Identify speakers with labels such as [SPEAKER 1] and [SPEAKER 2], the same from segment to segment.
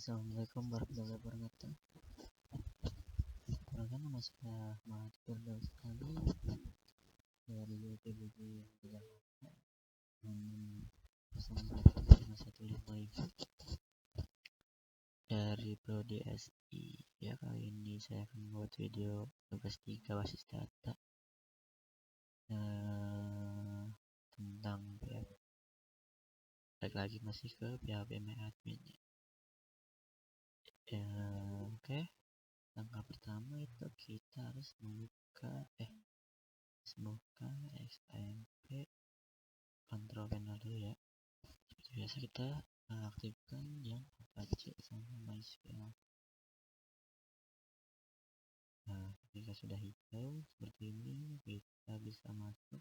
[SPEAKER 1] Assalamualaikum warahmatullahi wabarakatuh. Perkenalkan, nama saya Muhammad Firdaus Ali dari UPBG Jakarta, 04115 dari Prodi SI. Ya, kali ini saya akan membuat video tugas 3 basis data tentang PHP. Balik lagi masih ke PHP MyAdmin. Oke. Langkah pertama itu kita harus membuka XAMPP control panel dulu ya. Seperti biasa kita aktifkan yang Apache sama MySQL. Nah, ketika sudah hijau seperti ini, kita bisa masuk.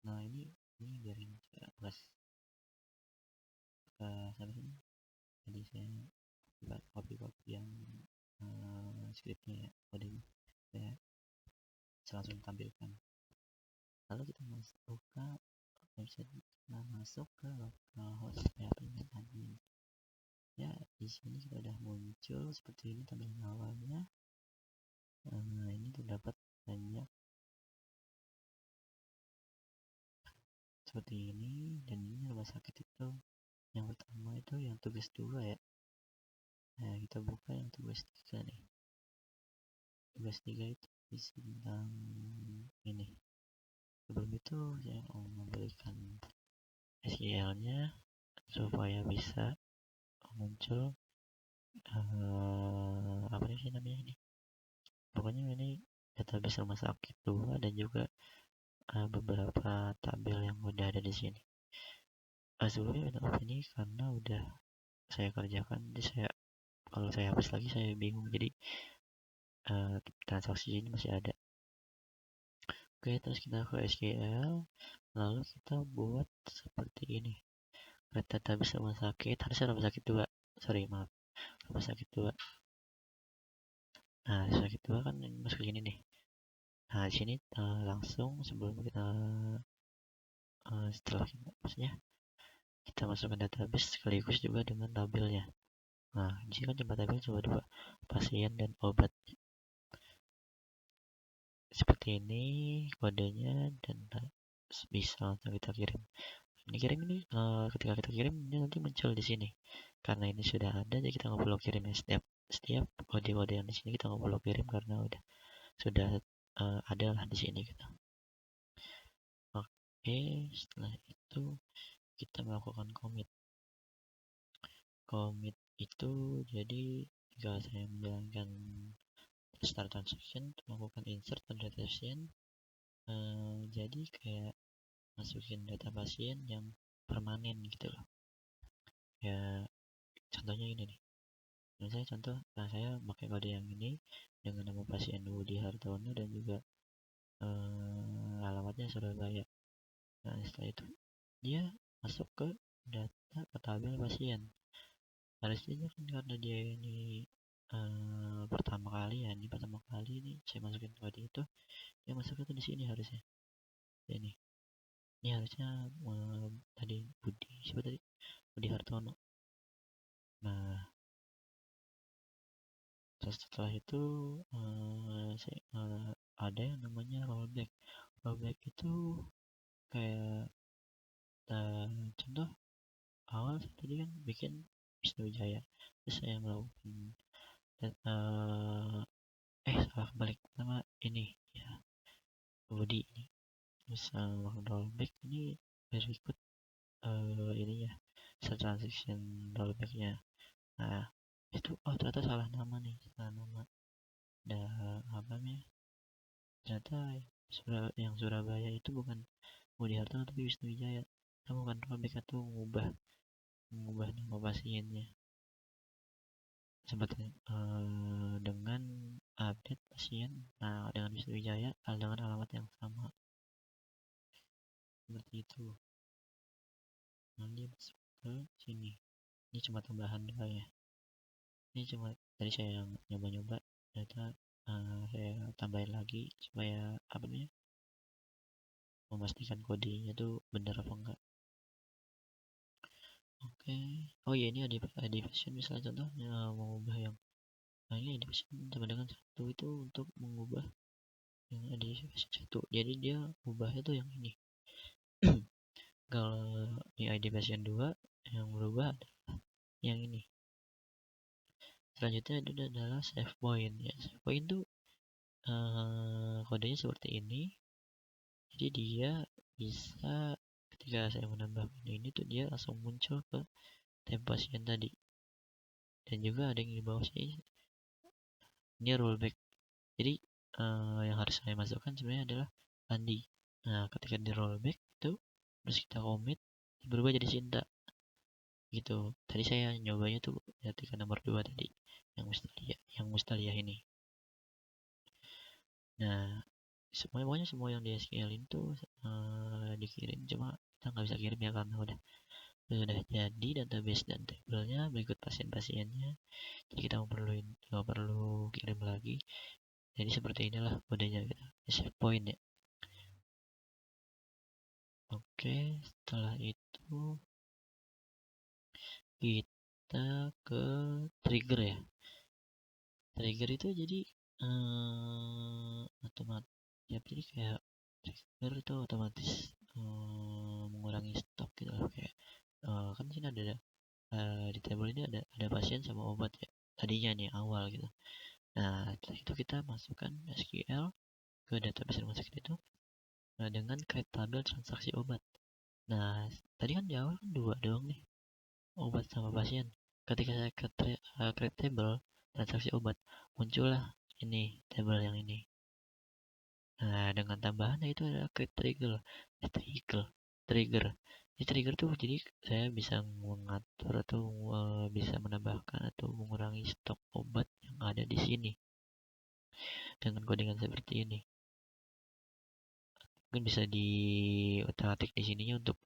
[SPEAKER 1] Nah, ini biarin plus sampai sini. Jadi saya buat copy yang scriptnya ya, kodenya saya langsung tampilkan. Lalu kita masuk ke website, kita masuk ke localhost PHP admin. Ya, di sini kita udah muncul seperti ini tampilan awalnya. Ini terdapat banyak seperti ini, dan ini rumah sakit itu yang pertama itu yang tugas 2 ya. Nah, kita buka yang tugas 3 nih. Tugas 3 itu isi tentang ini. Sebelum itu saya mau memberikan SQL nya supaya bisa muncul apa sih namanya ini, pokoknya ini database rumah sakit 2 dan juga beberapa tabel yang udah ada di sini. Sebelumnya minta maaf ini karena udah saya kerjakan, jadi kalau saya hapus lagi saya bingung, jadi transaksi ini masih ada. Oke, terus kita ke SQL, lalu kita buat seperti ini. Create database rumah sakit, harusnya rumah sakit 2, rumah sakit 2. Nah, rumah sakit 2 kan ini masuk gini nih. Nah, di sini langsung sebelum kita setelah kita masukkan database sekaligus juga dengan tabelnya. Nah, di sini kan cuma tabel cuma 2, pasien dan obat. Seperti ini kodenya, dan bisa langsung kita kirim. Ketika kita kirim ini nanti muncul di sini. Karena ini sudah ada, jadi kita nggak perlu kirim setiap kode-kode yang di sini kita nggak perlu kirim karena sudah ada lah di sini gitu. Oke, setelah itu kita melakukan commit. Commit itu jadi jika saya menjalankan start transaction, melakukan insert pada transaction, jadi kayak masukin data pasien yang permanen gitu loh. Ya, contohnya ini nih. Misalnya contoh, saya pakai kode yang ini dengan nama pasien Budi Hartono dan juga alamatnya Surabaya. Nah, setelah itu dia masuk ke data ke tabel pasien. Harusnya kan karena dia ini pertama kali ini saya masukin kode itu, dia masuk itu di sini harusnya. Ini harusnya tadi Budi Hartono. Nah, terus setelah itu ada yang namanya rollback. Rollback itu kayak contoh awal tadi kan bikin Wisnu Jaya, terus saya melakukan salah balik nama ini ya, Budi ini, terus rollback ini berikut ini ya, transaction rollbacknya. Nah, itu ternyata salah nama ternyata yang Surabaya itu bukan Budi Hartono tapi Wisnu Wijaya. Kita bukan rollback atau mengubah nama pasiennya seperti dengan update pasien dengan Wisnu Wijaya dengan alamat yang sama seperti itu. Nanti masuk ke sini. Ini cuma tambahan doang ya. Ini cuma tadi saya nyoba-nyoba, ternyata saya tambahin lagi supaya memastikan kodenya tuh benar apa enggak. Oke. Oh iya, ini ada passion misalnya contohnya mengubah yang ini ada passion sama dengan satu itu untuk mengubah yang ada passion satu. Jadi dia ubahnya tuh yang ini. Kalau di ID passion 2 yang berubah adalah yang ini. Selanjutnya itu adalah save point ya. Save point tuh kodenya seperti ini. Jadi dia bisa ketika saya menambahkan ini tuh dia langsung muncul ke tab pasien tadi. Dan juga ada yang di bawah sini, ini rollback. Jadi yang harus saya masukkan sebenarnya adalah Andi. Nah, ketika di rollback itu terus kita commit berubah jadi Sinta gitu. Tadi saya nyobanya tuh ketika nomor 2 tadi yang Mustaliyah ini. Nah, pokoknya semua yang di SQL tuh dikirim, cuma kita nggak bisa kirim ya karena sudah jadi database dan tabelnya berikut pasien-pasiennya, jadi kita nggak perlu kirim lagi. Jadi seperti inilah kodenya gitu, save point ya. Oke, setelah itu kita ke trigger ya. Trigger itu jadi otomatis ya, jadi kayak trigger itu otomatis mengurangi stok gitu loh. Kayak kan sini ada di table ini ada pasien sama obat ya tadinya nih awal gitu. Nah, setelah itu kita masukkan SQL ke database rumah sakit itu dengan create tabel transaksi obat. Nah, tadi kan di awal kan dua doang nih, obat sama pasien. Ketika saya create table transaksi obat, muncullah ini table yang ini. Nah, dengan tambahannya itu adalah create trigger. Ini trigger tuh jadi saya bisa mengatur atau bisa menambahkan atau mengurangi stok obat yang ada di sini dengan codingan seperti ini. Mungkin bisa otak-atik di sininya untuk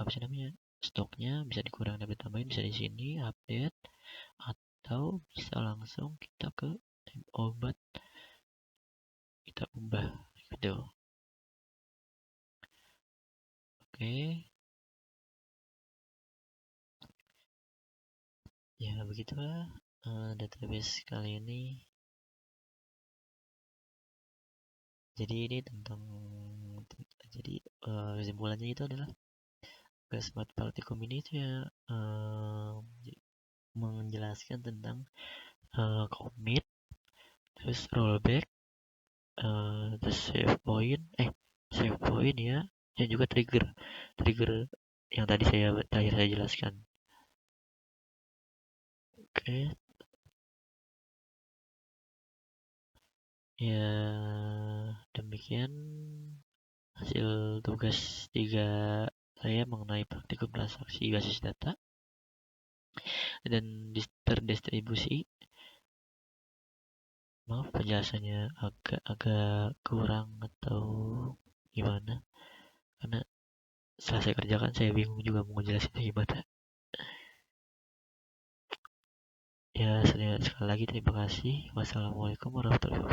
[SPEAKER 1] apa sih namanya, stoknya bisa dikurangin atau ditambahin, bisa di sini update atau bisa langsung kita ke tab obat kita ubah gitu. Oke, ya begitulah database kali ini. Jadi ini tentang jadi kesimpulannya itu adalah smart particle ini itu ya menjelaskan tentang commit, terus rollback, terus save point ya, dan juga trigger yang tadi saya jelaskan. Oke, ya demikian hasil tugas 3 saya mengenai praktikum transaksi basis data dan terdistribusi. Maaf penjelasannya agak kurang atau gimana, karena setelah saya kerjakan saya bingung juga mau ngejelasinnya gimana. Ya, sekali lagi terima kasih. Wassalamualaikum warahmatullahi wabarakatuh.